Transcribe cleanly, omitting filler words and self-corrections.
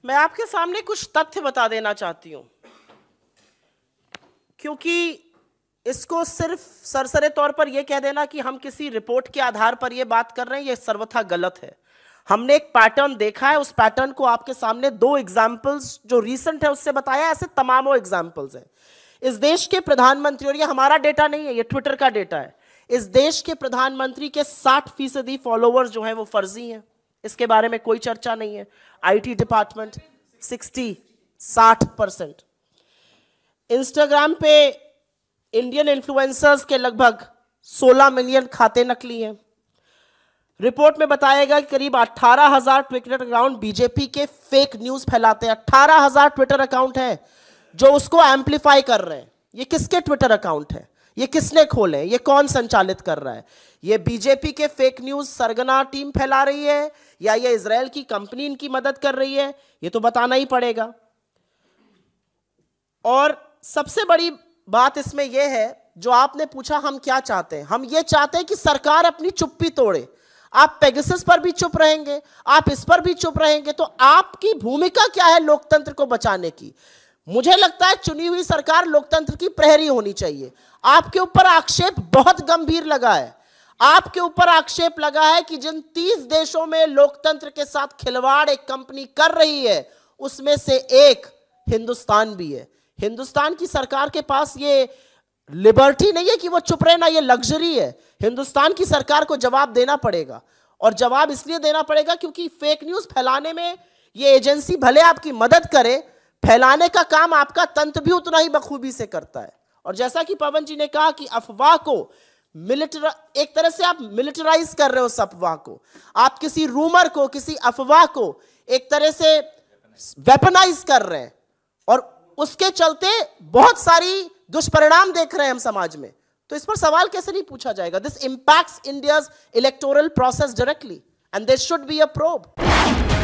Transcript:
मैं आपके सामने कुछ तथ्य बता देना चाहती हूं, क्योंकि इसको सिर्फ सरसरे तौर पर यह कह देना कि हम किसी रिपोर्ट के आधार पर यह बात कर रहे हैं, यह सर्वथा गलत है। हमने एक पैटर्न देखा है, उस पैटर्न को आपके सामने दो एग्जाम्पल्स जो रीसेंट है उससे बताया, ऐसे तमामों एग्जाम्पल्स हैं। इस देश के प्रधानमंत्री, और ये हमारा डेटा नहीं है, ये ट्विटर का डेटा है, इस देश के प्रधानमंत्री के 60% फॉलोअर्स जो हैं वो फर्जी हैं, इसके बारे में कोई चर्चा नहीं है। आईटी डिपार्टमेंट 60% इंस्टाग्राम पे इंडियन इन्फ्लुएंसर्स के लगभग 16 मिलियन खाते नकली हैं। रिपोर्ट में बताया गया कि करीब 18,000 ट्विटर अकाउंट बीजेपी के फेक न्यूज फैलाते हैं। 18,000 ट्विटर अकाउंट हैं जो उसको एम्पलीफाई कर रहे हैं। ये किसके ट्विटर अकाउंट है? ये किसने खोले? ये कौन संचालित कर रहा है? ये बीजेपी के फेक न्यूज सरगना टीम फैला रही है या ये इजराइल की कंपनी इनकी मदद कर रही है? ये तो बताना ही पड़ेगा। और सबसे बड़ी बात इसमें यह है, जो आपने पूछा हम क्या चाहते हैं, हम ये चाहते हैं कि सरकार अपनी चुप्पी तोड़े। आप पेगासस पर भी चुप रहेंगे, आप इस पर भी चुप रहेंगे, तो आपकी भूमिका क्या है लोकतंत्र को बचाने की? मुझे लगता है चुनी हुई सरकार लोकतंत्र की प्रहरी होनी चाहिए। आपके ऊपर आक्षेप बहुत गंभीर लगा है। आपके ऊपर आक्षेप लगा है कि जिन 30 देशों में लोकतंत्र के साथ खिलवाड़ एक कंपनी कर रही है, उसमें से एक हिंदुस्तान भी है। हिंदुस्तान की सरकार के पास ये लिबर्टी नहीं है कि वो चुप रहे ना, ये लग्जरी है। हिंदुस्तान की सरकार को जवाब देना पड़ेगा, और जवाब इसलिए देना पड़ेगा क्योंकि फेक न्यूज फैलाने में ये एजेंसी भले आपकी मदद करे, फैलाने का काम आपका तंत्र भी उतना ही बखूबी से करता है। और जैसा कि पवन जी ने कहा कि अफवाह को एक तरह से आप मिलिटराइज कर रहे हो, उस अफवाह को आप किसी रूमर को, किसी अफवाह को एक तरह से वेपनाइज कर रहे हैं, और उसके चलते बहुत सारी दुष्परिणाम देख रहे हैं हम समाज में। तो इस पर सवाल कैसे नहीं पूछा जाएगा? This impacts India's electoral process directly and there should be a probe.